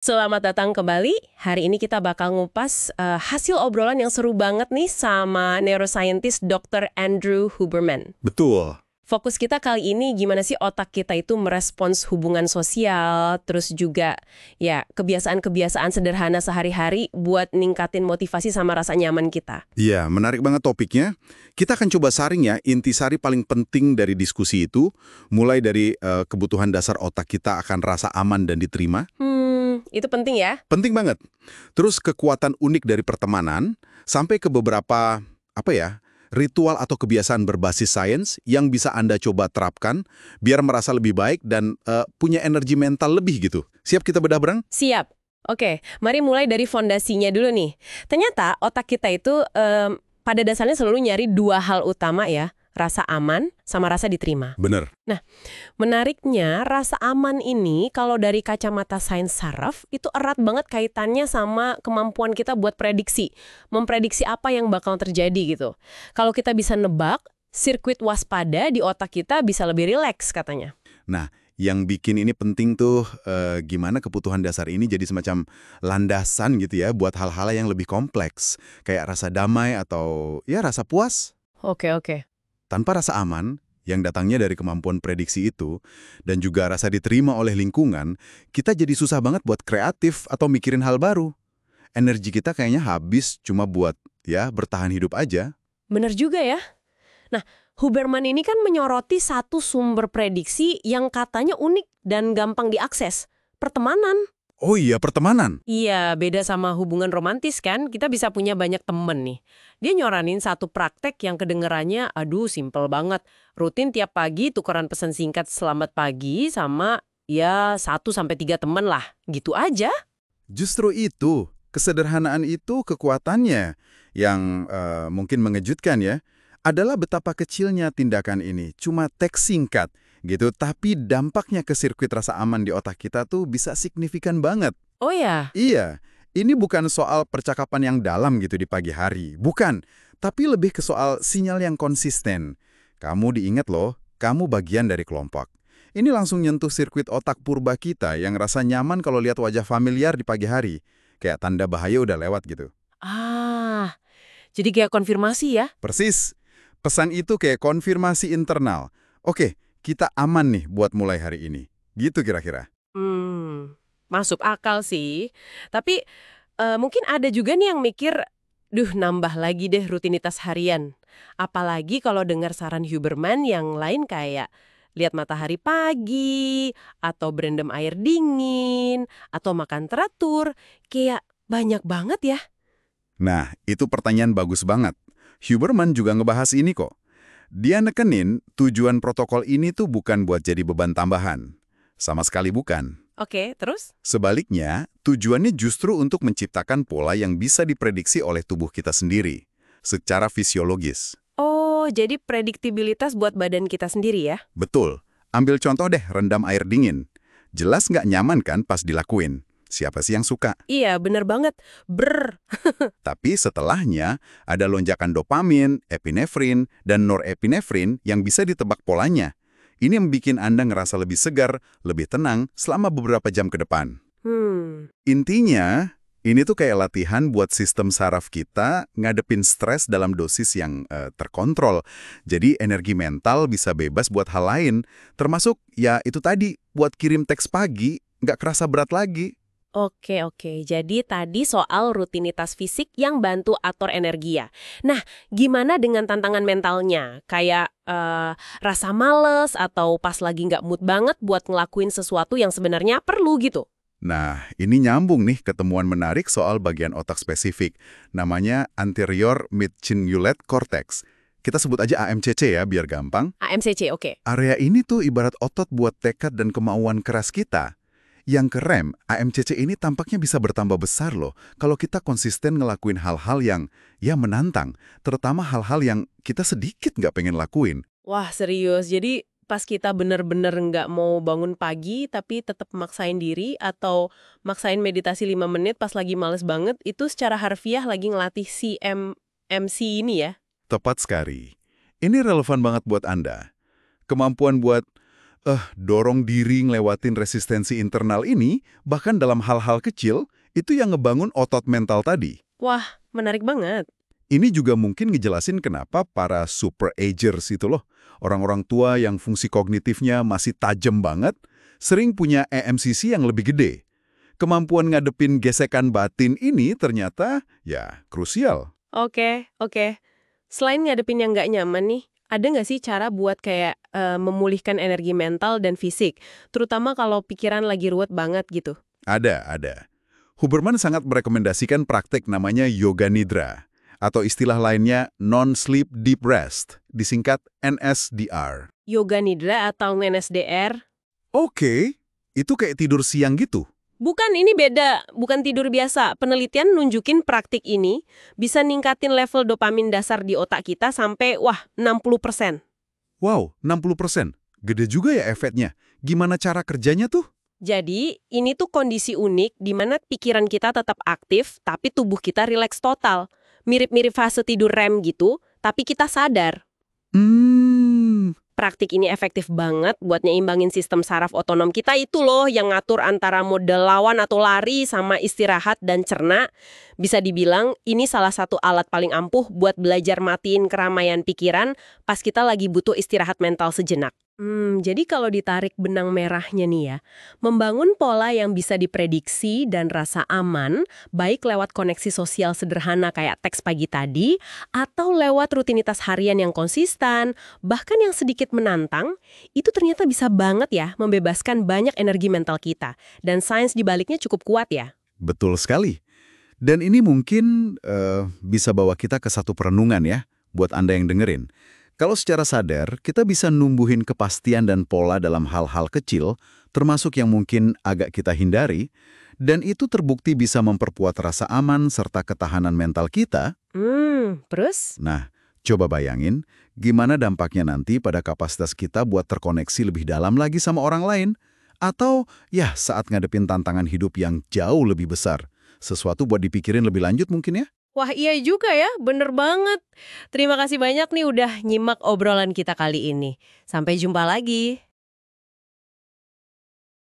Selamat datang kembali. Hari ini kita bakal ngupas hasil obrolan yang seru banget nih sama neuroscientist Dr. Andrew Huberman. Betul. Fokus kita kali ini gimana sih otak kita itu merespons hubungan sosial, terus juga ya kebiasaan-kebiasaan sederhana sehari-hari buat ningkatin motivasi sama rasa nyaman kita. Iya, menarik banget topiknya. Kita akan coba saring ya, intisari paling penting dari diskusi itu, mulai dari kebutuhan dasar otak kita akan rasa aman dan diterima. Itu penting ya? Penting banget. Terus kekuatan unik dari pertemanan, sampai ke beberapa, ritual atau kebiasaan berbasis sains yang bisa Anda coba terapkan biar merasa lebih baik dan punya energi mental lebih gitu. Siap kita bedah bareng? Siap. Oke, mari mulai dari fondasinya dulu nih. Ternyata otak kita itu pada dasarnya selalu nyari dua hal utama ya, rasa aman sama rasa diterima. Bener. Menariknya, rasa aman ini kalau dari kacamata sains saraf itu erat banget kaitannya sama kemampuan kita buat prediksi. Memprediksi apa yang bakal terjadi gitu. Kalau kita bisa nebak, sirkuit waspada di otak kita bisa lebih rileks katanya. Nah, yang bikin ini penting tuh gimana kebutuhan dasar ini jadi semacam landasan gitu ya buat hal-hal yang lebih kompleks. Kayak rasa damai atau ya rasa puas. Oke. Tanpa rasa aman, yang datangnya dari kemampuan prediksi itu, dan juga rasa diterima oleh lingkungan, kita jadi susah banget buat kreatif atau mikirin hal baru. Energi kita kayaknya habis cuma buat ya bertahan hidup aja. Bener juga ya. Nah, Huberman ini kan menyoroti satu sumber prediksi yang katanya unik dan gampang diakses. Pertemanan. Oh iya, pertemanan. Iya, beda sama hubungan romantis kan, kita bisa punya banyak temen nih. Dia nyoranin satu praktek yang kedengerannya, aduh simpel banget. Rutin tiap pagi tukeran pesan singkat selamat pagi sama ya 1 sampai 3 temen lah, gitu aja. Justru itu, kesederhanaan itu kekuatannya. Yang mungkin mengejutkan ya, adalah betapa kecilnya tindakan ini. Cuma teks singkat gitu, tapi dampaknya ke sirkuit rasa aman di otak kita tuh bisa signifikan banget. Oh ya, Iya, ini bukan soal percakapan yang dalam gitu di pagi hari. Bukan, tapi lebih ke soal sinyal yang konsisten. Kamu diingat loh, kamu bagian dari kelompok. Ini langsung nyentuh sirkuit otak purba kita yang rasa nyaman kalau lihat wajah familiar di pagi hari. Kayak tanda bahaya udah lewat gitu. jadi kayak konfirmasi ya. Persis. Pesan itu kayak konfirmasi internal. Oke, kita aman nih buat mulai hari ini. Gitu kira-kira. Masuk akal sih. Tapi mungkin ada juga nih yang mikir, duh nambah lagi deh rutinitas harian. Apalagi kalau dengar saran Huberman yang lain kayak lihat matahari pagi, atau berendam air dingin, atau makan teratur. Kayak banyak banget ya. Nah, itu pertanyaan bagus banget. Huberman juga ngebahas ini kok. Dia nekenin tujuan protokol ini tuh bukan buat jadi beban tambahan. Sama sekali bukan. Oke, terus? Sebaliknya, tujuannya justru untuk menciptakan pola yang bisa diprediksi oleh tubuh kita sendiri, secara fisiologis. Oh, jadi prediktibilitas buat badan kita sendiri ya? Betul. Ambil contoh deh rendam air dingin. Jelas nggak nyaman kan pas dilakuin? Siapa sih yang suka? Iya, bener banget. Tapi setelahnya, ada lonjakan dopamin, epinefrin, dan norepinefrin yang bisa ditebak polanya. Ini yang bikin Anda ngerasa lebih segar, lebih tenang selama beberapa jam ke depan. Intinya, ini tuh kayak latihan buat sistem saraf kita ngadepin stres dalam dosis yang terkontrol. Jadi energi mental bisa bebas buat hal lain. Termasuk, ya itu tadi, buat kirim teks pagi, nggak kerasa berat lagi. Oke. Jadi tadi soal rutinitas fisik yang bantu atur energi ya. Nah, gimana dengan tantangan mentalnya? Kayak rasa males atau pas lagi nggak mood banget buat ngelakuin sesuatu yang sebenarnya perlu gitu? Nah, ini nyambung nih ketemuan menarik soal bagian otak spesifik. Namanya anterior midcingulate cortex. Kita sebut aja AMCC ya, biar gampang. AMCC, oke. Area ini tuh ibarat otot buat tekad dan kemauan keras kita. Yang keren, AMCC ini tampaknya bisa bertambah besar loh kalau kita konsisten ngelakuin hal-hal yang ya menantang, terutama hal-hal yang kita sedikit nggak pengen lakuin. Wah, serius. Jadi pas kita bener-bener nggak mau bangun pagi tapi tetap maksain diri atau maksain meditasi 5 menit pas lagi males banget, itu secara harfiah lagi ngelatih si MC ini ya? Tepat sekali. Ini relevan banget buat Anda. Kemampuan buat Dorong diri ngelewatin resistensi internal ini, bahkan dalam hal-hal kecil, itu yang ngebangun otot mental tadi. Wah, menarik banget. Ini juga mungkin ngejelasin kenapa para super agers itu loh, orang-orang tua yang fungsi kognitifnya masih tajam banget, sering punya EMCC yang lebih gede. Kemampuan ngadepin gesekan batin ini ternyata, ya, krusial. Oke. Selain ngadepin yang nggak nyaman nih, ada nggak sih cara buat kayak memulihkan energi mental dan fisik? Terutama kalau pikiran lagi ruwet banget gitu. Ada. Huberman sangat merekomendasikan praktek namanya yoga nidra, atau istilah lainnya non-sleep deep rest, disingkat NSDR. Yoga nidra atau NSDR? Oke, itu kayak tidur siang gitu. Bukan, ini beda. Bukan tidur biasa. Penelitian nunjukin praktik ini bisa ningkatin level dopamin dasar di otak kita sampai, 60%. Wow, 60%. Gede juga ya efeknya. Gimana cara kerjanya tuh? Jadi, ini tuh kondisi unik di mana pikiran kita tetap aktif, tapi tubuh kita rileks total. Mirip-mirip fase tidur REM gitu, tapi kita sadar. Praktik ini efektif banget buat nyeimbangin sistem saraf otonom kita itu loh yang ngatur antara mode lawan atau lari sama istirahat dan cerna. Bisa dibilang ini salah satu alat paling ampuh buat belajar matiin keramaian pikiran pas kita lagi butuh istirahat mental sejenak. Jadi kalau ditarik benang merahnya nih ya, membangun pola yang bisa diprediksi dan rasa aman, baik lewat koneksi sosial sederhana kayak teks pagi tadi, atau lewat rutinitas harian yang konsisten, bahkan yang sedikit menantang, itu ternyata bisa banget ya membebaskan banyak energi mental kita. Dan sains di baliknya cukup kuat ya. Betul sekali. Dan ini mungkin bisa bawa kita ke satu perenungan ya, buat Anda yang dengerin. Kalau secara sadar, kita bisa numbuhin kepastian dan pola dalam hal-hal kecil, termasuk yang mungkin agak kita hindari, dan itu terbukti bisa memperkuat rasa aman serta ketahanan mental kita. Terus? Nah, coba bayangin gimana dampaknya nanti pada kapasitas kita buat terkoneksi lebih dalam lagi sama orang lain, atau ya saat ngadepin tantangan hidup yang jauh lebih besar. Sesuatu buat dipikirin lebih lanjut mungkin ya? Wah iya juga ya, bener banget. Terima kasih banyak nih udah nyimak obrolan kita kali ini. Sampai jumpa lagi.